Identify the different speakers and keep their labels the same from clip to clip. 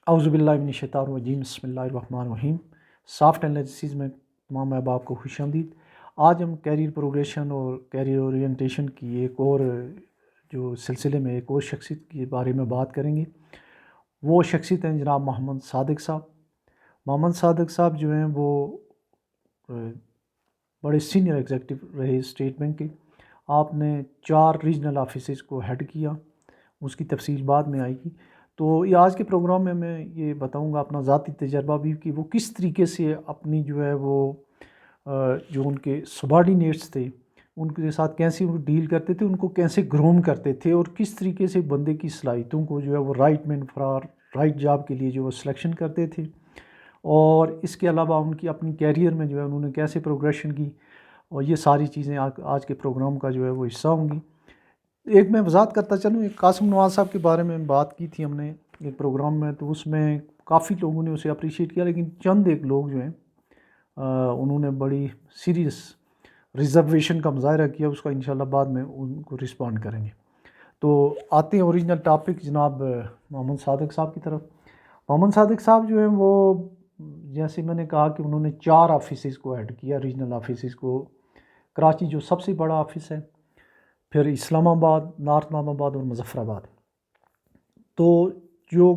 Speaker 1: اعوذ باللہ من الشیطان الرجیم، بسم اللہ الرحمن الرحیم۔ سافٹ انالیسز میں تمام احباب کو خوش آمدید۔ آج ہم کیریئر پروگریشن اور کیریئر اورینٹیشن کی ایک اور جو سلسلے میں ایک اور شخصیت کے بارے میں بات کریں گے۔ وہ شخصیت ہیں جناب محمد صادق صاحب۔ محمد صادق صاحب جو ہیں وہ بڑے سینئر ایگزیکٹو رہے اسٹیٹ بینک کے۔ آپ نے 4 ریجنل آفیسز کو ہیڈ کیا، اس کی تفصیل بعد میں آئے گی۔ تو یہ آج کے پروگرام میں یہ بتاؤں گا اپنا ذاتی تجربہ بھی کہ وہ کس طریقے سے اپنی جو ہے وہ جو ان کے سبارڈینیٹس تھے ان کے ساتھ کیسے وہ ڈیل کرتے تھے، ان کو کیسے گروم کرتے تھے، اور کس طریقے سے بندے کی صلاحیتوں کو جو ہے وہ right man for right job کے لیے جو وہ سلیکشن کرتے تھے، اور اس کے علاوہ ان کی اپنی کیریئر میں جو ہے انہوں نے کیسے پروگریشن کی، اور یہ ساری چیزیں آج کے پروگرام کا جو ہے وہ حصہ ہوں گی۔ ایک میں وضاحت کرتا چلوں، ایک قاسم نواز صاحب کے بارے میں بات کی تھی ہم نے ایک پروگرام میں، تو اس میں کافی لوگوں نے اسے اپریشیٹ کیا، لیکن چند ایک لوگ جو ہیں انہوں نے بڑی سیریس ریزرویشن کا مظاہرہ کیا، اس کا انشاءاللہ بعد میں ان کو رسپونڈ کریں گے۔ تو آتے ہیں اوریجنل ٹاپک جناب محمد صادق صاحب کی طرف۔ محمد صادق صاحب جو ہیں وہ جیسے میں نے کہا کہ انہوں نے 4 آفیسز کو ہیڈ کیا، ریجنل آفیسز کو۔ کراچی جو سب سے بڑا آفس ہے، پھر اسلام آباد، نارتھ اسلام آباد اور مظفر آباد۔ تو جو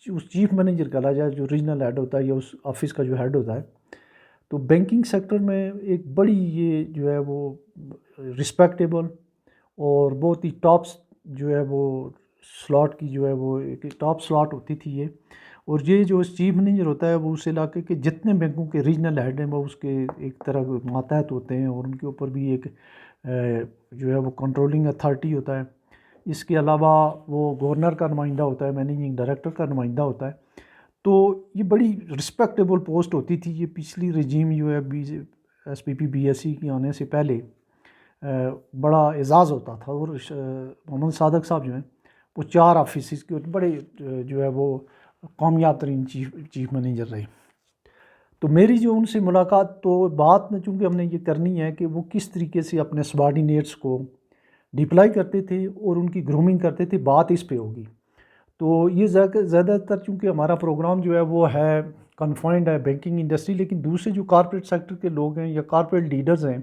Speaker 1: اس چیف مینیجر کا جائے جو ریجنل ہیڈ ہوتا ہے یا اس آفس کا جو ہیڈ ہوتا ہے، تو بینکنگ سیکٹر میں ایک بڑی یہ جو ہے وہ رسپیکٹیبل اور بہت ہی ٹاپ جو ہے وہ سلاٹ کی جو ہے وہ ایک ٹاپ سلاٹ ہوتی تھی یہ، اور یہ جو چیف مینیجر ہوتا ہے وہ اس علاقے کے جتنے بینکوں کے ریجنل ہیڈ ہیں وہ اس کے ایک طرح ماتحت ہوتے ہیں، اور ان کے اوپر بھی ایک جو ہے وہ کنٹرولنگ اتھارٹی ہوتا ہے۔ اس کے علاوہ وہ گورنر کا نمائندہ ہوتا ہے، مینیجنگ ڈائریکٹر کا نمائندہ ہوتا ہے۔ تو یہ بڑی رسپیکٹیبل پوسٹ ہوتی تھی۔ یہ پچھلی رجیم جو ہے S P P B S C کے آنے سے پہلے بڑا اعزاز ہوتا تھا، اور محمد صادق صاحب جو ہیں وہ 4 آفیسز کے بڑے جو ہے وہ کامیاب ترین چیف مینیجر رہے۔ تو میری جو ان سے ملاقات، تو بات میں چونکہ ہم نے یہ کرنی ہے کہ وہ کس طریقے سے اپنے سبارڈینیٹس کو ڈپلائی کرتے تھے اور ان کی گرومنگ کرتے تھے، بات اس پہ ہوگی۔ تو یہ زیادہ تر چونکہ ہمارا پروگرام جو ہے وہ ہے کنفائنڈ ہے بینکنگ انڈسٹری، لیکن دوسرے جو کارپوریٹ سیکٹر کے لوگ ہیں یا کارپوریٹ لیڈرز ہیں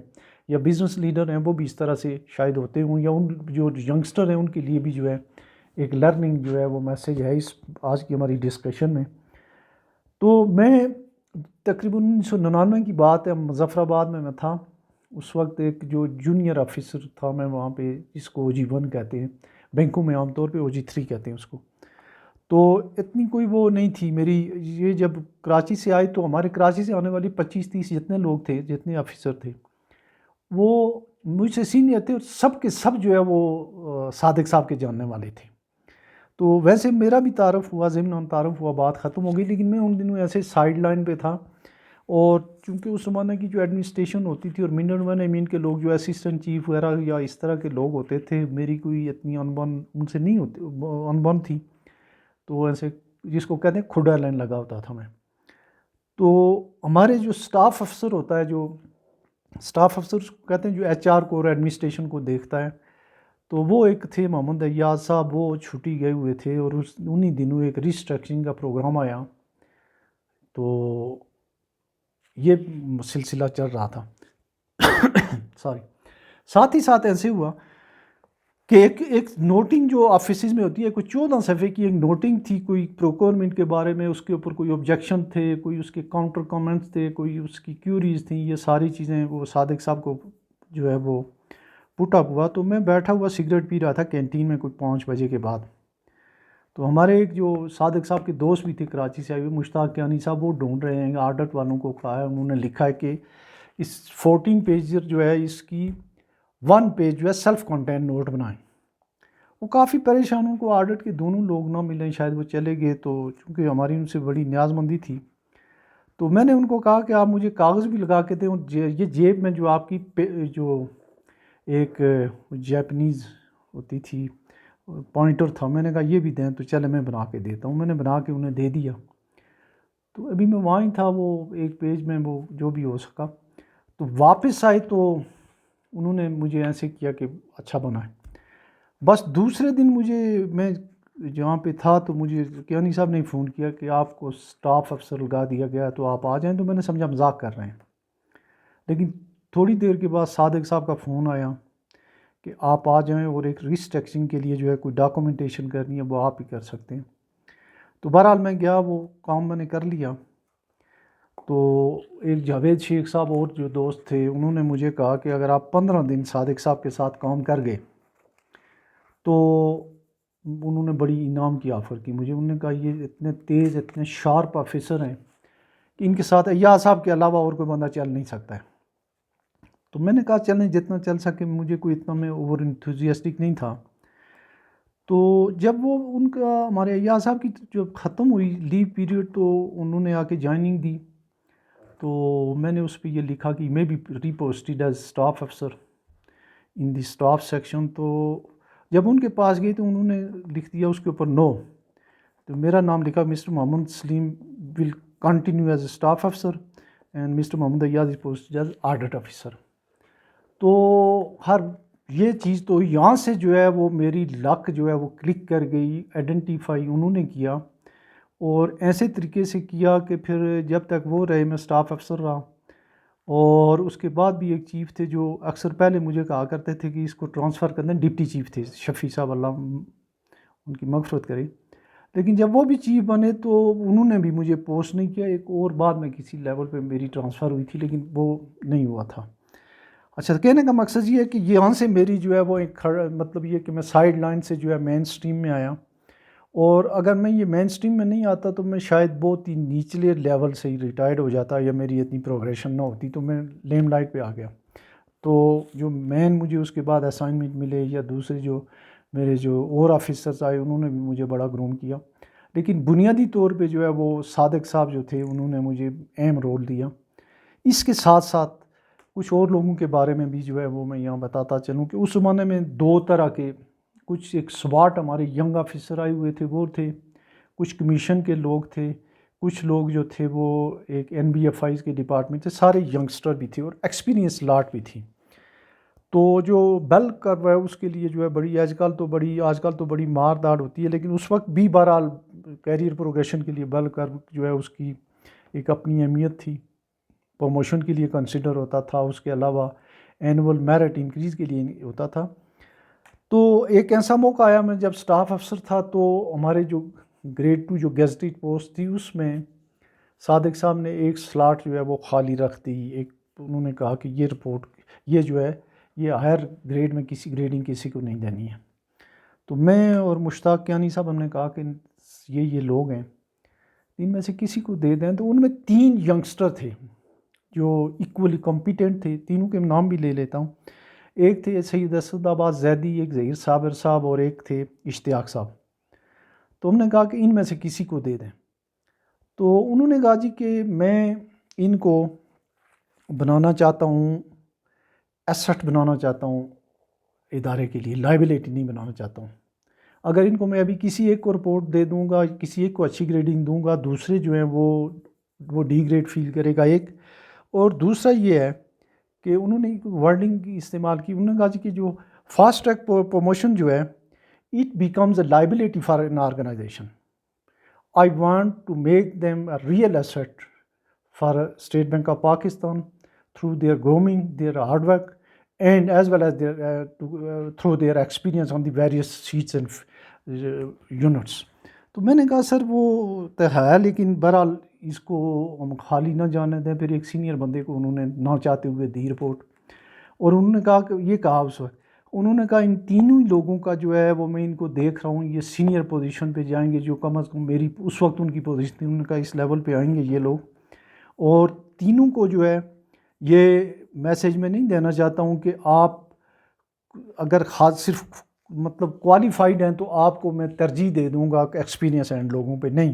Speaker 1: یا بزنس لیڈر ہیں وہ بھی اس طرح سے شاید ہوتے ہوں، یا ان جو ینگسٹر ہیں ان کے لیے بھی جو ہے ایک لرننگ جو ہے وہ میسیج ہے اس آج کی ہماری ڈسکشن میں۔ تو میں تقریباً 1999 کی بات ہے، مظفر آباد میں تھا اس وقت۔ ایک جو جونیئر آفیسر تھا میں وہاں پہ، جس کو او جی 1 کہتے ہیں، بینکوں میں عام طور پہ او جی 3 کہتے ہیں اس کو۔ تو اتنی کوئی وہ نہیں تھی میری، یہ جب کراچی سے آئے تو ہمارے کراچی سے آنے والی 25-30 جتنے لوگ تھے، جتنے آفیسر تھے، وہ مجھ سے سینئر تھے، اور سب کے سب جو ہے وہ صادق صاحب کے جاننے والے تھے۔ تو ویسے میرا بھی تعارف ہوا، ضمن تعارف ہوا، بات ختم ہو گئی، لیکن میں ان دنوں ایسے سائیڈ لائن پہ تھا، اور چونکہ اس زمانے کی جو ایڈمنسٹریشن ہوتی تھی اور منٹ ون امین کے لوگ جو اسسٹنٹ چیف وغیرہ یا اس طرح کے لوگ ہوتے تھے، میری کوئی اتنی انبن ان سے نہیں ہوتی، انبن تھی، تو ایسے جس کو کہتے ہیں کھڈا لائن لگا ہوتا تھا میں۔ تو ہمارے جو سٹاف افسر ہوتا ہے، جو سٹاف افسر کہتے ہیں جو ایچ آر کو اور ایڈمنسٹریشن کو دیکھتا ہے، تو وہ ایک تھے محمد ایاز صاحب، وہ چھٹی گئے ہوئے تھے، اور انہی دنوں ایک ریسٹرکچرنگ کا پروگرام آیا، تو یہ سلسلہ چل رہا تھا سوری۔ ساتھ ہی ساتھ ایسے ہوا کہ ایک نوٹنگ جو آفیسز میں ہوتی ہے، کوئی 14 صفحے کی ایک نوٹنگ تھی، کوئی پروکیورمنٹ کے بارے میں، اس کے اوپر کوئی آبجیکشن تھے، کوئی اس کے کاؤنٹر کامنٹس تھے، کوئی اس کی کیوریز تھیں، یہ ساری چیزیں وہ صادق صاحب کو جو ہے وہ پٹ اپ ہوا۔ تو میں بیٹھا ہوا سگریٹ پی رہا تھا کینٹین میں کوئی 5 بجے کے بعد۔ تو ہمارے ایک جو صادق صاحب کے دوست بھی تھے کراچی سے آئے ہوئے، مشتاق کیانی صاحب، وہ ڈھونڈ رہے ہیں، آڈٹ والوں کو کہا ہے، انہوں نے لکھا ہے کہ اس 14 پیجر جو ہے اس کی 1 پیج جو ہے سیلف کنٹین نوٹ بنائیں۔ وہ کافی پریشان، ان کو آڈٹ کے دونوں لوگ نہ ملیں، شاید وہ چلے گئے، تو چونکہ ہماری ان سے بڑی نیاز مندی تھی، تو میں نے ان کو کہا کہ آپ مجھے کاغذ بھی لگا کے دیں، یہ جیب میں جو آپ کی جو ایک جیپنیز ہوتی تھی پوائنٹر تھا، میں نے کہا یہ بھی دیں، تو چلے میں بنا کے دیتا ہوں۔ میں نے بنا کے انہیں دے دیا۔ تو ابھی میں وہاں ہی تھا، وہ ایک پیج میں وہ جو بھی ہو سکا، تو واپس آئے تو انہوں نے مجھے ایسے کیا کہ اچھا بنا ہے۔ بس دوسرے دن میں جہاں پہ تھا تو مجھے کیانی صاحب نے فون کیا کہ آپ کو اسٹاف افسر لگا دیا گیا تو آپ آ جائیں، تو میں نے سمجھا مذاق کر رہے ہیں، لیکن تھوڑی دیر کے بعد صادق صاحب کا فون آیا کہ آپ آ جائیں اور ایک ریسٹرکچنگ کے لیے جو ہے کوئی ڈاکومنٹیشن کرنی ہے وہ آپ ہی کر سکتے ہیں۔ تو بہرحال میں گیا، وہ کام میں نے کر لیا۔ تو ایک جاوید شیخ صاحب اور جو دوست تھے انہوں نے مجھے کہا کہ اگر آپ 15 دن صادق صاحب کے ساتھ کام کر گئے تو انہوں نے بڑی انعام کی آفر کی مجھے۔ انہوں نے کہا یہ اتنے تیز اتنے شارپ آفیسر ہیں کہ ان کے ساتھ ایاز صاحب کے علاوہ اور کوئی بندہ چل نہیں سکتا ہے۔ تو میں نے کہا چلیں جتنا چل سکے، مجھے کوئی اتنا میں اوور انتھوزیاسٹک نہیں تھا۔ تو جب وہ ان کا ہمارے ایاز صاحب کی جب ختم ہوئی لیو پیریڈ تو انہوں نے آ کے جوائننگ دی، تو میں نے اس پہ یہ لکھا کہ میں be reposted as staff افسر ان دی اسٹاف سیکشن۔ تو جب ان کے پاس گئی تو انہوں نے لکھ دیا اس کے اوپر نو، تو میرا نام لکھا Mister Muhammad Salim will continue as a staff officer and Mister Muhammad Ayaz is posted as audit officer. تو ہر یہ چیز تو یہاں سے جو ہے وہ میری لک جو ہے وہ کلک کر گئی، آئیڈینٹیفائی انہوں نے کیا، اور ایسے طریقے سے کیا کہ پھر جب تک وہ رہے میں اسٹاف افسر رہا۔ اور اس کے بعد بھی ایک چیف تھے جو اکثر پہلے مجھے کہا کرتے تھے کہ اس کو ٹرانسفر کر دیں، ڈپٹی چیف تھے شفیع صاحب، اللہ ان کی مغفرت کرے، لیکن جب وہ بھی چیف بنے تو انہوں نے بھی مجھے پوسٹ نہیں کیا۔ ایک اور بعد میں کسی لیول پہ میری ٹرانسفر ہوئی تھی لیکن وہ نہیں ہوا تھا۔ اچھا، کہنے کا مقصد یہ ہے کہ یہاں سے میری جو ہے وہ ایک مطلب یہ کہ میں سائیڈ لائن سے جو ہے مین سٹریم میں آیا، اور اگر میں یہ مین سٹریم میں نہیں آتا تو میں شاید بہت ہی نیچلے لیول سے ہی ریٹائرڈ ہو جاتا، یا میری اتنی پروگریشن نہ ہوتی، تو میں لیم لائٹ پہ آ گیا۔ تو جو مین مجھے اس کے بعد اسائنمنٹ ملے یا دوسرے جو میرے جو اور آفیسرز آئے انہوں نے بھی مجھے بڑا گروم کیا، لیکن بنیادی طور پہ جو ہے وہ صادق صاحب جو تھے انہوں نے مجھے اہم رول دیا۔ اس کے ساتھ ساتھ کچھ اور لوگوں کے بارے میں بھی جو ہے وہ میں یہاں بتاتا چلوں کہ اس زمانے میں دو طرح کے کچھ ایک سواٹ ہمارے ینگ آفیسر آئے ہوئے تھے، وہ تھے، کچھ کمیشن کے لوگ تھے، کچھ لوگ جو تھے وہ ایک این بی ایف آئیز کے ڈپارٹمنٹ تھے، سارے ینگسٹر بھی تھے اور ایکسپیرینس لاٹ بھی تھی۔ تو جو بیل کر رہا ہے اس کے لیے جو ہے بڑی آج کل تو بڑی مار داڑ ہوتی ہے، لیکن اس وقت بھی بہرحال کیریئر پروگریشن کے لیے بیل کر جو ہے اس کی ایک اپنی اہمیت تھی، پروموشن کے لیے کنسیڈر ہوتا تھا، اس کے علاوہ اینول میرٹ انکریز کے لیے ہوتا تھا۔ تو ایک ایسا موقع آیا، میں جب سٹاف افسر تھا تو ہمارے جو گریڈ 2 جو گیزٹڈ پوسٹ تھی اس میں صادق صاحب نے ایک سلاٹ جو ہے وہ خالی رکھ دی۔ ایک انہوں نے کہا کہ یہ رپورٹ یہ جو ہے یہ ہائر گریڈ میں کسی گریڈنگ کسی کو نہیں دینی ہے۔ تو میں اور مشتاق کیانی صاحب ہم نے کہا کہ یہ لوگ ہیں، ان میں سے کسی کو دے دیں۔ تو ان میں 3 ینگسٹر تھے جو ایکولی کمپیٹنٹ تھے، تینوں کے نام بھی لے لیتا ہوں۔ ایک تھے سید اسد آباد زیدی، ایک ظہیر صابر صاحب، اور ایک تھے اشتیاق صاحب۔ تو ہم نے کہا کہ ان میں سے کسی کو دے دیں۔ تو انہوں نے کہا جی کہ میں ان کو بنانا چاہتا ہوں، ایسٹ بنانا چاہتا ہوں ادارے کے لیے، لائبلٹی نہیں بنانا چاہتا ہوں۔ اگر ان کو میں ابھی کسی ایک کو رپورٹ دے دوں گا، کسی ایک کو اچھی گریڈنگ دوں گا، دوسرے جو ہیں وہ ڈی گریڈ فیل کرے گا ایک۔ اور دوسرا یہ ہے کہ انہوں نے ورڈنگ استعمال کی، انہوں نے کہا جی کہ جو فاسٹ ٹریک پروموشن جو ہے it becomes a liability for an organization, I want to make them a real asset for State Bank of Pakistan through their grooming, their hard work and as well as their through their experience on the various seats and units. تو میں نے کہا سر وہ تو ہے لیکن بہرحال اس کو ہم خالی نہ جانے دیں۔ پھر ایک سینئر بندے کو انہوں نے نہ چاہتے ہوئے دی رپورٹ، اور انہوں نے کہا کہ یہ کہا اس وقت، انہوں نے کہا ان تینوں ہی لوگوں کا جو ہے وہ میں ان کو دیکھ رہا ہوں یہ سینئر پوزیشن پہ جائیں گے، جو کم از کم میری اس وقت ان کی پوزیشن تھی، انہوں نے کہا اس لیول پہ آئیں گے یہ لوگ، اور تینوں کو جو ہے یہ میسیج میں نہیں دینا چاہتا ہوں کہ آپ اگر خاص صرف مطلب کوالیفائڈ ہیں تو آپ کو میں ترجیح دے دوں گا ایکسپیرینس اینڈ لوگوں پہ، نہیں،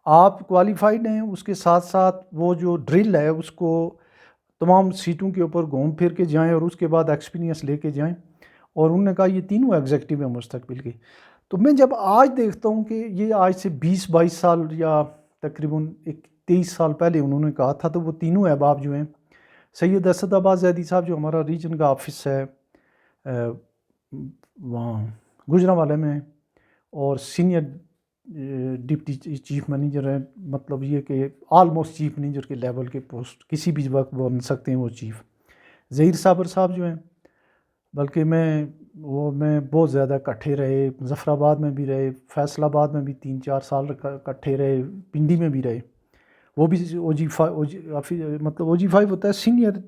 Speaker 1: آپ کوالیفائڈ ہیں، اس کے ساتھ ساتھ وہ جو ڈرل ہے اس کو تمام سیٹوں کے اوپر گھوم پھر کے جائیں اور اس کے بعد ایکسپیرینس لے کے جائیں۔ اور انہوں نے کہا یہ تینوں ایگزیکٹو ہیں مستقبل کے۔ تو میں جب آج دیکھتا ہوں کہ یہ آج سے 20-22 سال یا تقریباً 23 سال پہلے انہوں نے کہا تھا، تو وہ تینوں احباب جو ہیں، سید اسد آباد زیدی صاحب جو ہمارا ریجن کا آفس ہے وہاں گجرانوالے میں، اور سینئر ڈپٹی چیف منیجر ہیں، مطلب یہ کہ آلموسٹ چیف منیجر کے لیول کے پوسٹ کسی بھی وقت بن سکتے ہیں وہ چیف۔ ظہیر صابر صاحب جو ہیں، بلکہ میں بہت زیادہ کٹھے رہے، مظفر آباد میں بھی رہے، فیصل آباد میں بھی 3-4 سال کٹھے رہے، پنڈی میں بھی رہے۔ وہ بھی او جی 5 مطلب او جی 5 ہوتا ہے سینئر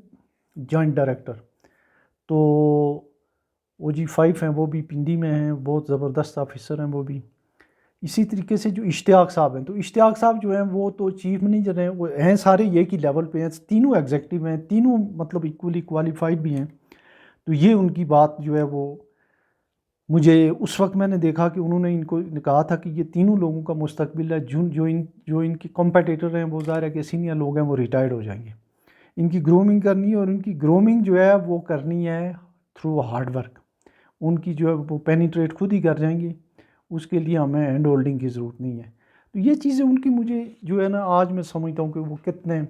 Speaker 1: جوائنٹ ڈائریکٹر، تو او جی 5 ہیں، وہ بھی پنڈی میں ہیں، بہت زبردست آفیسر ہیں وہ بھی۔ اسی طریقے سے جو اشتیاق صاحب ہیں، تو اشتیاق صاحب جو ہیں وہ تو چیف منیجر ہیں، وہ ہیں سارے ایک ہی لیول پہ ہیں، تینوں ایگزیکٹو ہیں، تینوں مطلب ایکولی کوالیفائڈ بھی ہیں۔ تو یہ ان کی بات جو ہے وہ مجھے اس وقت میں نے دیکھا کہ انہوں نے ان کو کہا تھا کہ یہ تینوں لوگوں کا مستقبل ہے، جو ان کے کمپیٹیٹر ہیں وہ ظاہر ہے کہ سینئر لوگ ہیں وہ ریٹائرڈ ہو جائیں گے، ان کی گرومنگ کرنی ہے، اور ان کی گرومنگ جو ہے وہ کرنی ہے تھرو ہارڈ ورک، ان کی جو ہے وہ پینیٹریٹ خود ہی کر جائیں گے، اس کے لیے ہمیں ہینڈ ہولڈنگ کی ضرورت نہیں ہے۔ تو یہ چیزیں ان کی مجھے جو ہے نا آج میں سمجھتا ہوں کہ وہ کتنے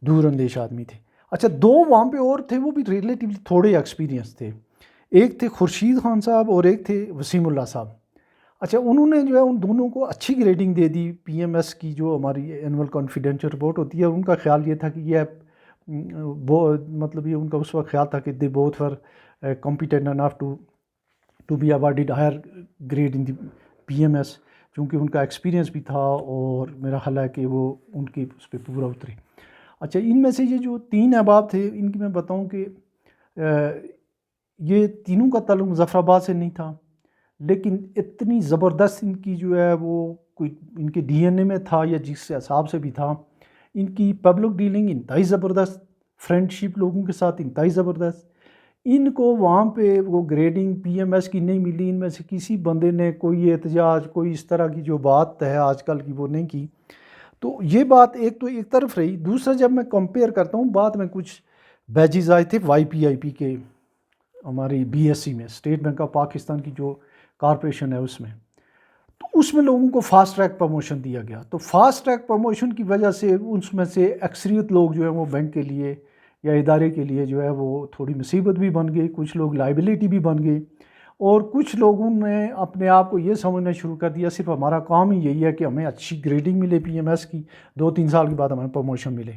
Speaker 1: دور اندیش آدمی تھے۔ اچھا، 2 وہاں پہ اور تھے، وہ بھی ریلیٹیولی تھوڑے ایکسپیرینس تھے، ایک تھے خورشید خان صاحب اور ایک تھے وسیم اللہ صاحب۔ اچھا، انہوں نے جو ہے ان دونوں کو اچھی گریڈنگ دے دی پی ایم ایس کی، جو ہماری اینول کانفیڈینشیل رپورٹ ہوتی ہے۔ ان کا خیال یہ تھا کہ یہ مطلب یہ ان کا اس وقت خیال تھا کہ they both were competent enough to be awarded higher grade in the P M S, چونکہ ان کا ایکسپیرینس بھی تھا اور میرا خیال ہے کہ وہ ان کی اس پہ پورا اترے۔ اچھا، ان میں سے یہ جو 3 احباب تھے، ان کی میں بتاؤں کہ یہ تینوں کا تعلق مظفر آباد سے نہیں تھا، لیکن اتنی زبردست ان کی جو ہے وہ کوئی ان کے ڈی این اے میں تھا یا جس حساب سے بھی تھا، ان کی پبلک ڈیلنگ انتہائی زبردست، فرینڈ شپ لوگوں کے ساتھ انتہائی زبردست۔ ان کو وہاں پہ وہ گریڈنگ پی ایم ایس کی نہیں ملی، ان میں سے کسی بندے نے کوئی احتجاج، کوئی اس طرح کی جو بات ہے آج کل کی وہ نہیں کی۔ تو یہ بات ایک طرف رہی۔ دوسرا، جب میں کمپیئر کرتا ہوں، بعد میں کچھ بیجز آئے تھے وائی پی آئی پی کے، ہماری بی ایس سی میں، اسٹیٹ بینک آف پاکستان کی جو کارپوریشن ہے اس میں، تو اس میں لوگوں کو فاسٹ ٹریک پروموشن دیا گیا۔ تو فاسٹ ٹریک پروموشن کی وجہ سے اس میں سے اکثریت لوگ جو ہے وہ بینک کے لیے یا ادارے کے لیے جو ہے وہ تھوڑی مصیبت بھی بن گئی، کچھ لوگ لائبلٹی بھی بن گئے، اور کچھ لوگوں نے اپنے آپ کو یہ سمجھنا شروع کر دیا صرف ہمارا کام ہی یہی ہے کہ ہمیں اچھی گریڈنگ ملے پی ایم ایس کی، 2-3 سال کے بعد ہمیں پروموشن ملے۔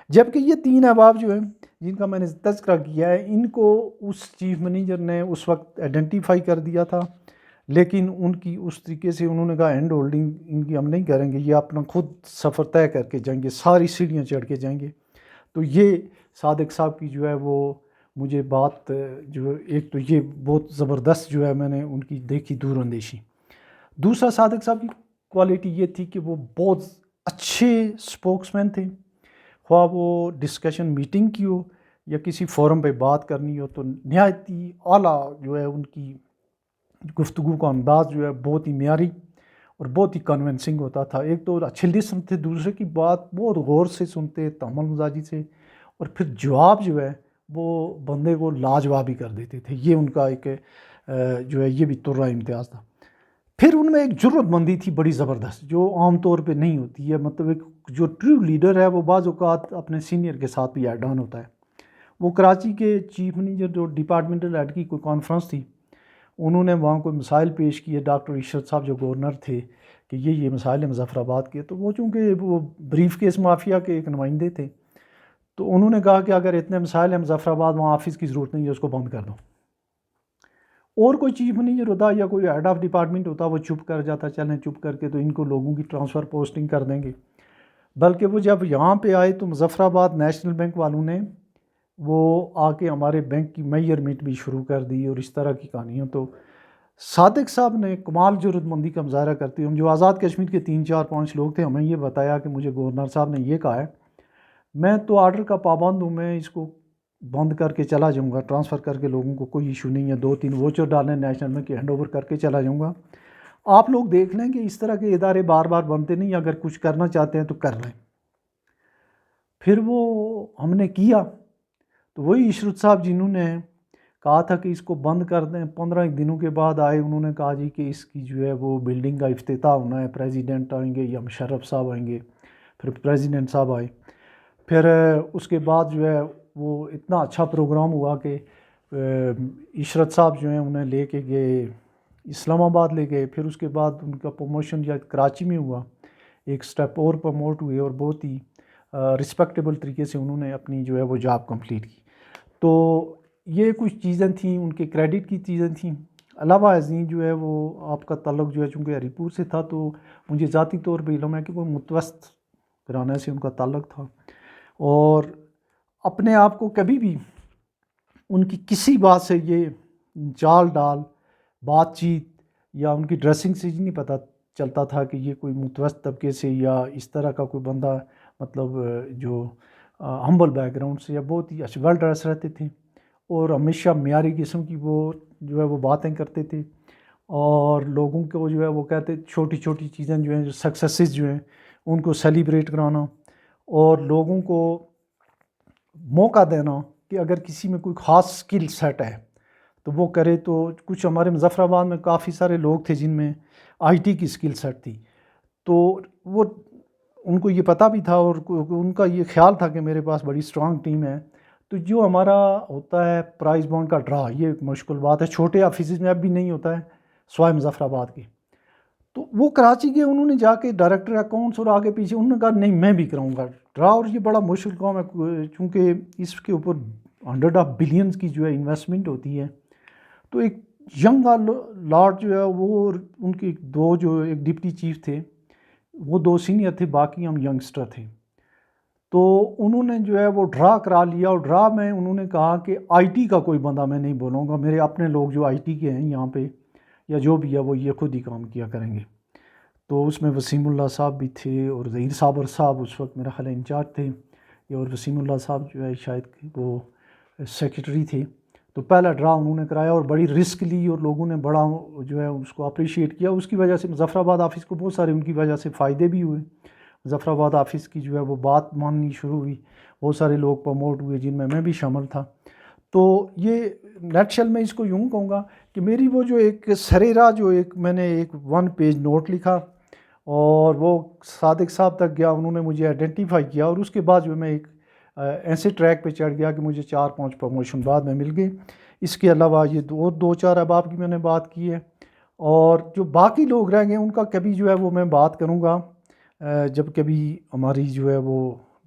Speaker 1: جبکہ یہ 3 احباب جو ہیں جن کا میں نے تذکرہ کیا ہے، ان کو اس چیف منیجر نے اس وقت آئیڈینٹیفائی کر دیا تھا، لیکن ان کی اس طریقے سے انہوں نے کہا ہینڈ ہولڈنگ ان کی ہم نہیں کریں گے، یہ اپنا خود سفر طے کر کے جائیں گے، ساری سیڑھیاں چڑھ کے جائیں گے۔ تو یہ صادق صاحب کی جو ہے وہ مجھے بات جو ایک تو یہ بہت زبردست جو ہے میں نے ان کی دیکھی دور اندیشی۔ دوسرا، صادق صاحب کی کوالٹی یہ تھی کہ وہ بہت اچھے سپوکس مین تھے، خواہ وہ ڈسکشن میٹنگ کی ہو یا کسی فورم پہ بات کرنی ہو، تو نہایت ہی اعلیٰ جو ہے ان کی گفتگو کا انداز جو ہے بہت ہی معیاری اور بہت ہی کنونسنگ ہوتا تھا۔ ایک تو اچھے لسن تھے، دوسرے کی بات بہت غور سے سنتے، تحمل مزاجی سے، اور پھر جواب جو ہے وہ بندے کو لاجواب ہی کر دیتے تھے۔ یہ ان کا ایک جو ہے یہ بھی ترہ امتیاز تھا۔ پھر ان میں ایک جرت مندی تھی بڑی زبردست، جو عام طور پہ نہیں ہوتی ہے۔ مطلب ایک جو ٹرو لیڈر ہے وہ بعض اوقات اپنے سینئر کے ساتھ بھی ایڈ آن ہوتا ہے۔ وہ کراچی کے چیف منیجر جو ڈپارٹمنٹل ہیڈ کی کوئی کانفرنس تھی، انہوں نے وہاں کوئی مسائل پیش کیے، ڈاکٹر عشرت صاحب جو گورنر تھے، کہ یہ مسائل ہیں مظفر آباد کے، تو وہ چونکہ وہ بریف کیس مافیا کے ایک نمائندے تھے، تو انہوں نے کہا کہ اگر اتنے مسائل ہیں مظفر آباد، وہاں آفس کی ضرورت نہیں ہے، اس کو بند کر دو۔ اور کوئی چیف منیجر ہوتا یا کوئی ہیڈ آف ڈپارٹمنٹ ہوتا، وہ چپ کر جاتا، چلیں چپ کر کے تو ان کو لوگوں کی ٹرانسفر پوسٹنگ کر دیں گے۔ بلکہ وہ جب یہاں پہ آئے تو مظفر آباد نیشنل بینک والوں نے وہ آ کے ہمارے بینک کی میئرمنٹ بھی شروع کر دی، اور اس طرح کی کہانیاں۔ تو صادق صاحب نے کمال جرت مندی کا مظاہرہ کرتے ہم جو آزاد کشمیر کے 3-4-5 لوگ تھے، ہمیں یہ بتایا کہ مجھے گورنر صاحب نے یہ کہا ہے، میں تو آرڈر کا پابند ہوں، میں اس کو بند کر کے چلا جاؤں گا، ٹرانسفر کر کے، لوگوں کو کوئی ایشو نہیں ہے، 2-3 ووچر ڈالیں نیشنل بینک کے، ہینڈ اوور کر کے چلا جاؤں گا۔ آپ لوگ دیکھ لیں کہ اس طرح کے ادارے بار بار بنتے نہیں، اگر کچھ کرنا چاہتے ہیں تو کر لیں۔ پھر وہ ہم نے کیا، تو وہی عشرت صاحب جنہوں نے کہا تھا کہ اس کو بند کر دیں، 15 دنوں کے بعد آئے، انہوں نے کہا جی کہ اس کی جو ہے وہ بلڈنگ کا افتتاح ہونا ہے، پریزیڈنٹ آئیں گے یا مشرف صاحب آئیں گے۔ پھر پریزیڈنٹ صاحب آئے، پھر اس کے بعد جو ہے وہ اتنا اچھا پروگرام ہوا کہ عشرت صاحب جو ہیں انہیں لے کے گئے اسلام آباد لے گئے، پھر اس کے بعد ان کا پروموشن یا کراچی میں ہوا، ایک سٹیپ اور پروموٹ ہوئے اور بہت ہی رسپیکٹیبل طریقے سے انہوں نے اپنی جو ہے وہ جاب کمپلیٹ کی۔ تو یہ کچھ چیزیں تھیں، ان کے کریڈٹ کی چیزیں تھیں۔ علاوہ ازیں جو ہے وہ آپ کا تعلق جو ہے چونکہ ہری پور سے تھا، تو مجھے ذاتی طور پہ علم ہے کہ وہ متوسط گھرانے سے ان کا تعلق تھا، اور اپنے آپ کو کبھی بھی ان کی کسی بات سے یہ چال ڈال، بات چیت یا ان کی ڈریسنگ سے نہیں پتہ چلتا تھا کہ یہ کوئی متوسط طبقے سے یا اس طرح کا کوئی بندہ، مطلب جو ہمبل بیک گراؤنڈ سے، یا بہت ہی اچھے ویل ڈریس رہتے تھے، اور ہمیشہ معیاری قسم کی وہ جو ہے وہ باتیں کرتے تھے، اور لوگوں کو جو ہے وہ کہتے چھوٹی چھوٹی چیزیں جو ہیں، جو سکسیسز جو ہیں ان کو سیلیبریٹ کرانا، اور لوگوں کو موقع دینا کہ اگر کسی میں کوئی خاص سکل سیٹ ہے تو وہ کرے۔ تو کچھ ہمارے مظفر آباد میں کافی سارے لوگ تھے جن میں آئی ٹی کی سکل سیٹ تھی، تو وہ ان کو یہ پتہ بھی تھا، اور ان کا یہ خیال تھا کہ میرے پاس بڑی اسٹرانگ ٹیم ہے۔ تو جو ہمارا ہوتا ہے پرائز بانڈ کا ڈرا، یہ ایک مشکل بات ہے، چھوٹے آفیسز میں اب بھی نہیں ہوتا ہے سوائے مظفر آباد کے۔ تو وہ کراچی کے انہوں نے جا کے ڈائریکٹر اکاؤنٹس اور آگے پیچھے انہوں نے کہا نہیں میں بھی کراؤں گا ڈرا، اور یہ بڑا مشکل کام ہے چونکہ اس کے اوپر 100 بلینز کی جو ہے انویسٹمنٹ ہوتی ہے۔ تو ایک ینگ لاٹ جو ہے وہ، ان کے دو جو ایک ڈپٹی چیف تھے وہ 2 سینئر تھے، باقی ہم ینگسٹر تھے، تو انہوں نے جو ہے وہ ڈرا کرا لیا، اور ڈرا میں انہوں نے کہا کہ آئی ٹی کا کوئی بندہ میں نہیں بولوں گا، میرے اپنے لوگ جو آئی ٹی کے ہیں یہاں پہ یا جو بھی ہے وہ یہ خود ہی کام کیا کریں گے۔ تو اس میں وسیم اللہ صاحب بھی تھے، اور ظہیر صابر صاحب اس وقت میرا خیال انچارج تھے، اور وسیم اللہ صاحب جو ہے شاید وہ سیکرٹری تھے۔ تو پہلا ڈرا انہوں نے کرایا اور بڑی رسک لی، اور لوگوں نے بڑا جو ہے اس کو اپریشیٹ کیا۔ اس کی وجہ سے مظفر آباد آفس کو بہت سارے ان کی وجہ سے فائدے بھی ہوئے، مظفر آباد آفس کی جو ہے وہ بات ماننی شروع ہوئی، بہت سارے لوگ پروموٹ ہوئے جن میں بھی شامل تھا۔ تو یہ نیٹ شل میں اس کو یوں کہوں گا کہ میری وہ جو ایک سرِ راہ جو ایک میں نے ایک 1 پیج نوٹ لکھا، اور وہ صادق صاحب تک گیا، انہوں نے مجھے آئیڈینٹیفائی کیا، اور اس کے بعد جو میں ایک ایسے ٹریک پہ چڑھ گیا کہ مجھے 4-5 پروموشن بعد میں مل گئے۔ اس کے علاوہ یہ 2-4 احباب کی میں نے بات کی ہے، اور جو باقی لوگ رہ گئے ان کا کبھی جو ہے وہ میں بات کروں گا جب کبھی ہماری جو ہے وہ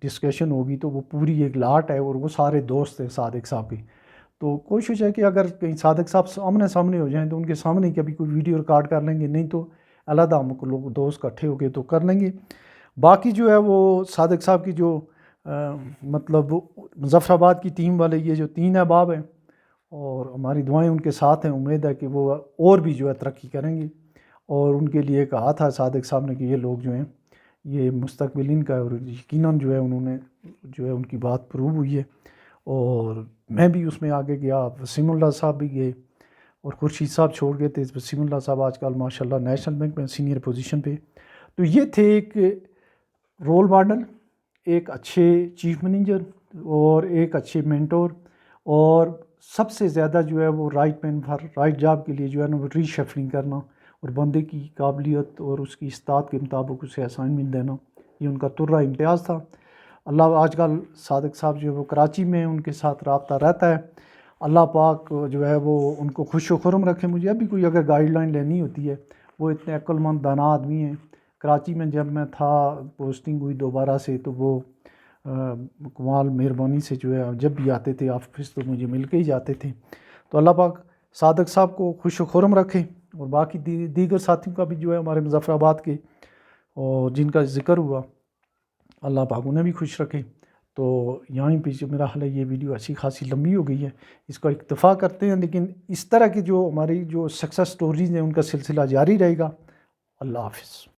Speaker 1: ڈسکشن ہوگی، تو وہ پوری ایک لاٹ ہے، اور وہ سارے دوست ہیں صادق صاحب کے۔ تو کوشش ہے کہ اگر کہیں صادق صاحب آمنے سامنے ہو جائیں تو ان کے سامنے کبھی کوئی ویڈیو ریکارڈ کر لیں گے، نہیں تو علیحدہ ہم کو لوگ دوست اکٹھے ہو کے تو کر لیں گے۔ باقی جو ہے وہ صادق صاحب کی جو مطلب مظفر آباد کی ٹیم والے یہ جو 3 احباب ہیں، اور ہماری دعائیں ان کے ساتھ ہیں، امید ہے کہ وہ اور بھی جو ہے ترقی کریں گے، اور ان کے لیے کہا تھا صادق صاحب نے کہ یہ لوگ جو ہیں یہ مستقبل ان کا ہے، اور یقیناً جو ہے انہوں نے جو ہے ان کی بات پروو ہوئی ہے، اور میں بھی اس میں آگے گیا، وسیم اللہ صاحب بھی گئے، اور خورشید صاحب چھوڑ گئے تھے۔ وسیم اللہ صاحب آج کل ماشاءاللہ نیشنل بینک میں سینئر پوزیشن پہ۔ تو یہ تھے ایک رول ماڈل، ایک اچھے چیف منیجر، اور ایک اچھے مینٹور، اور سب سے زیادہ جو ہے وہ right man for right job کے لیے جو ہے نا وہ ری شفلنگ کرنا، اور بندے کی قابلیت اور اس کی استعداد کے مطابق اسے اسائنمنٹ دینا، یہ ان کا ترہ امتیاز تھا۔ اللہ آج کل صادق صاحب جو ہے وہ کراچی میں ان کے ساتھ رابطہ رہتا ہے، اللہ پاک جو ہے وہ ان کو خوش و خرم رکھے۔ مجھے ابھی کوئی اگر گائیڈ لائن لینی ہوتی ہے، وہ اتنے عقل مند دانا آدمی ہیں۔ کراچی میں جب میں تھا پوسٹنگ ہوئی دوبارہ سے، تو وہ کمال مہربانی سے جو ہے جب بھی آتے تھے آفس تو مجھے مل کے ہی جاتے تھے۔ تو اللہ پاک صادق صاحب کو خوش و خرم رکھے، اور باقی دیگر ساتھیوں کا بھی جو ہے ہمارے مظفر آباد کے اور جن کا ذکر ہوا، اللہ پاک انہیں بھی خوش رکھے۔ تو یہیں پہ جو میرا حال ہے یہ ویڈیو اچھی خاصی لمبی ہو گئی ہے، اس کا اکتفا کرتے ہیں، لیکن اس طرح کی جو ہماری جو سکسیس سٹوریز ہیں ان کا سلسلہ جاری رہے گا۔ اللہ حافظ۔